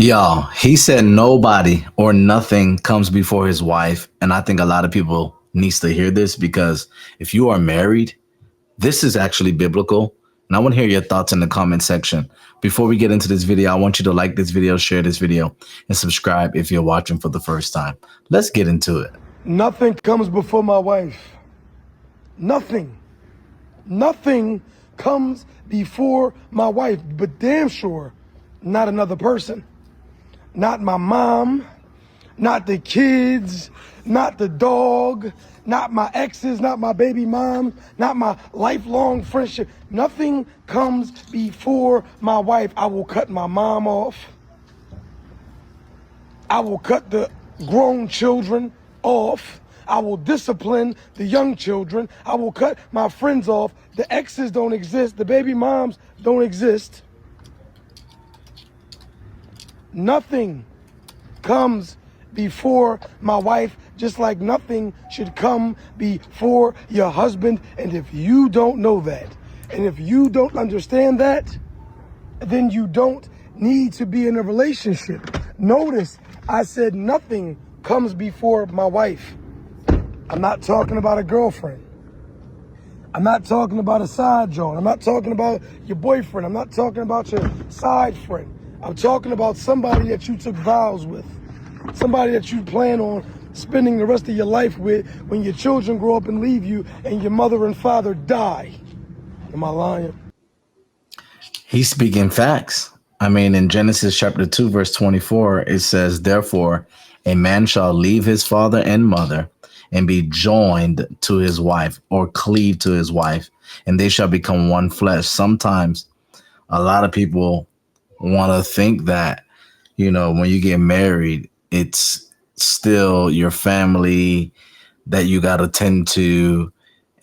Y'all, he said nobody or nothing comes before his wife. And I think a lot of people needs to hear this because if you are married, this is actually biblical. And I want to hear your thoughts in the comment section. Before we get into this video, I want you to like this video, share this video, and subscribe if you're watching for the first time. Let's get into it. Nothing comes before my wife. Nothing. Nothing comes before my wife, but damn sure not another person. Not my mom, not the kids, not the dog, not my exes, not my baby mom, not my lifelong friendship. Nothing comes before my wife. I will cut my mom off. I will cut the grown children off. I will discipline the young children. I will cut my friends off. The exes don't exist. The baby moms don't exist. Nothing comes before my wife, just like nothing should come before your husband. And if you don't know that, and if you don't understand that, then you don't need to be in a relationship. Notice I said nothing comes before my wife. I'm not talking about a girlfriend. I'm not talking about a side joint. I'm not talking about your boyfriend. I'm not talking about your side friend. I'm talking about somebody that you took vows with. Somebody that you plan on spending the rest of your life with when your children grow up and leave you and your mother and father die. Am I lying? He's speaking facts. I mean, in Genesis chapter 2, verse 24, it says, therefore, a man shall leave his father and mother and be joined to his wife or cleave to his wife, and they shall become one flesh. Sometimes a lot of people want to think that, you know, when you get married, it's still your family that you got to tend to,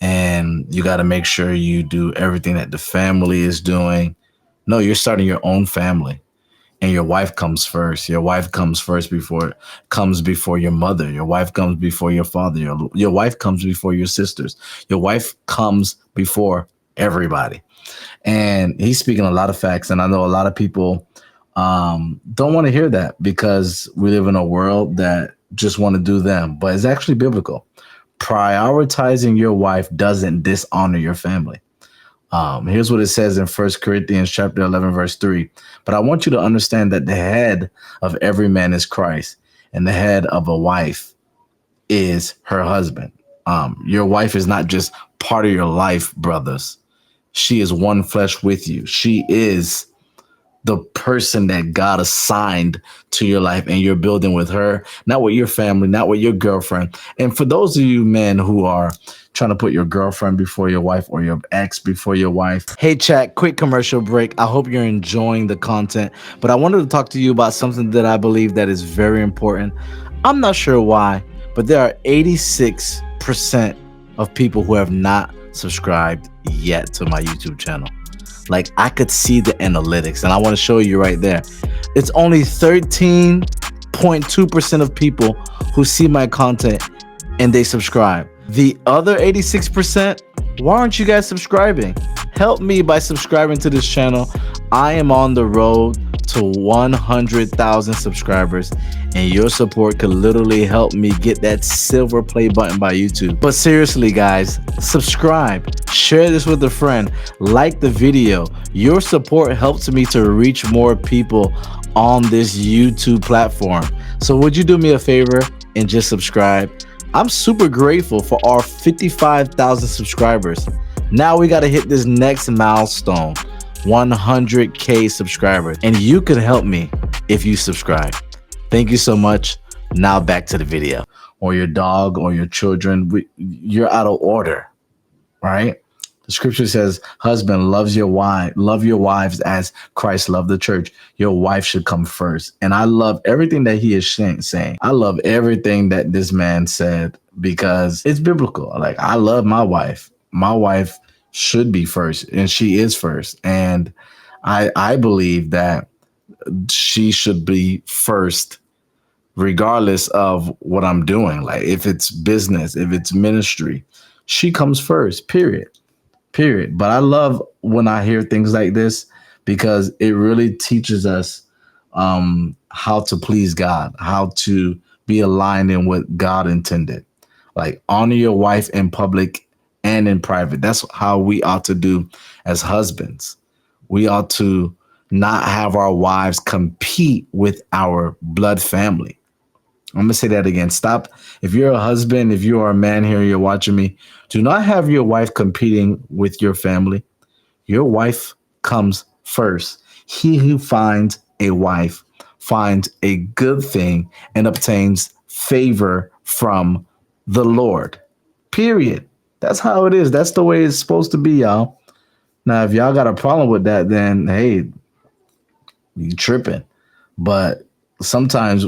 and you got to make sure you do everything that the family is doing. No, you're starting your own family, and your wife comes first. Your wife comes before your mother. Your wife comes before your father. Your wife comes before your sisters. Your wife comes before everybody. And he's speaking a lot of facts. And I know a lot of people don't want to hear that because we live in a world that just want to do them. But it's actually biblical. Prioritizing your wife doesn't dishonor your family. Here's what it says in 1 Corinthians chapter 11, verse 3. But I want you to understand that the head of every man is Christ, and the head of a wife is her husband. Your wife is not just part of your life, brothers. She is one flesh with you. She is the person that God assigned to your life, and you're building with her, not with your family, not with your girlfriend. And for those of you men who are trying to put your girlfriend before your wife or your ex before your wife. Hey, chat, quick commercial break. I hope you're enjoying the content, but I wanted to talk to you about something that I believe that is very important. I'm not sure why, but there are 86% of people who have not subscribed yet to my YouTube channel. Like, I could see the analytics, and I want to show you right there. It's only 13.2% of people who see my content and they subscribe. The other 86%, why aren't you guys subscribing? Help me by subscribing to this channel. I am on the road to 100,000 subscribers, and your support could literally help me get that silver play button by YouTube. But seriously, guys, subscribe, share this with a friend, like the video. Your support helps me to reach more people on this YouTube platform. So would you do me a favor and just subscribe? I'm super grateful for our 55,000 subscribers. Now we got to hit this next milestone, 100K subscribers, and you can help me if you subscribe. Thank you so much. Now back to the video. Or your dog or your children, you're out of order, right? The scripture says, husband, love your wives as Christ loved the church. Your wife should come first. And I love everything that he is saying. I love everything that this man said because it's biblical. Like, I love my wife. My wife should be first, and she is first. And I believe that she should be first regardless of what I'm doing. Like, if it's business, if it's ministry, she comes first, period. But I love when I hear things like this because it really teaches us how to please God, how to be aligned in what God intended. Like honor your wife in public and in private. That's how we ought to do as husbands. We ought to not have our wives compete with our blood family. I'm gonna say that again. Stop. If you're a husband, if you are a man here, you're watching me, do not have your wife competing with your family. Your wife comes first. He who finds a wife finds a good thing and obtains favor from the Lord. Period. That's how it is. That's the way it's supposed to be, y'all. Now, if y'all got a problem with that, then hey, you tripping. But sometimes,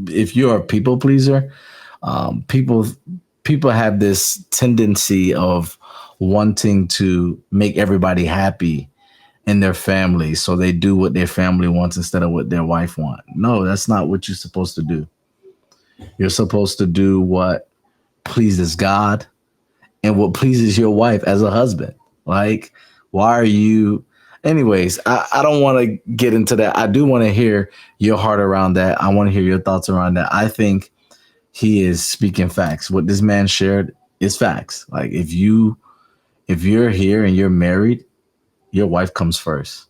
if you're a people pleaser, people have this tendency of wanting to make everybody happy in their family, so they do what their family wants instead of what their wife wants. No, that's not what you're supposed to do. You're supposed to do what pleases God and what pleases your wife as a husband. Like, why are you? Anyways, I don't want to get into that. I do want to hear your heart around that. I want to hear your thoughts around that. I think he is speaking facts. What this man shared is facts. Like, if you're here and you're married, your wife comes first.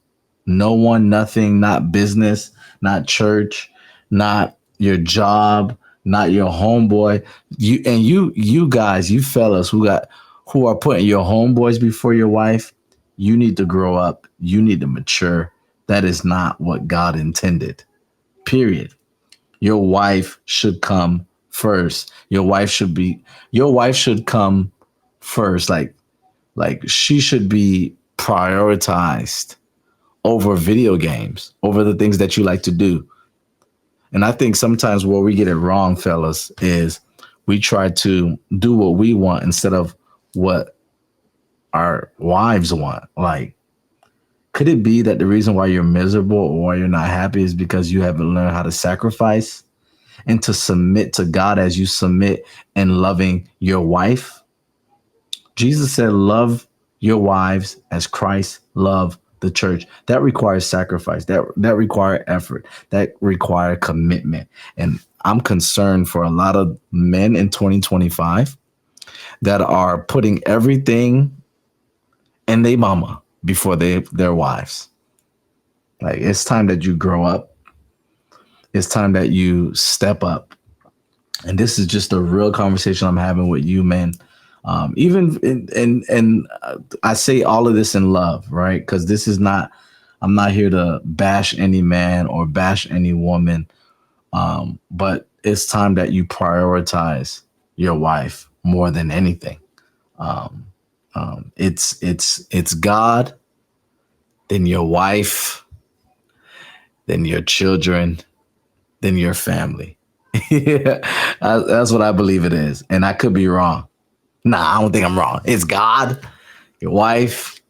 No one, nothing, not business, not church, not your job, not your homeboy. You guys, you fellas who are putting your homeboys before your wife, you need to grow up. You need to mature. That is not what God intended. Period. Your wife should come first. Your wife should come first. Like she should be prioritized over video games, over the things that you like to do. And I think sometimes where we get it wrong, fellas, is we try to do what we want instead of what our wives want. Like, could it be that the reason why you're miserable or why you're not happy is because you haven't learned how to sacrifice and to submit to God as you submit in loving your wife? Jesus said, love your wives as Christ loved the church. That requires sacrifice. That requires effort. That requires commitment. And I'm concerned for a lot of men in 2025 that are putting everything in their mama before their wives. Like, it's time that you grow up. It's time that you step up. And this is just a real conversation I'm having with you, man. Even I say all of this in love, right? Because this is not. I'm not here to bash any man or bash any woman, but it's time that you prioritize your wife more than anything. It's God, then your wife, then your children, then your family. Yeah, that's what I believe it is, and I could be wrong. Nah, I don't think I'm wrong. It's God, your wife,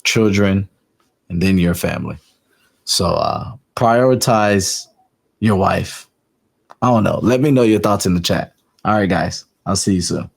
children, and then your family. So prioritize your wife. I don't know. Let me know your thoughts in the chat. All right, guys. I'll see you soon.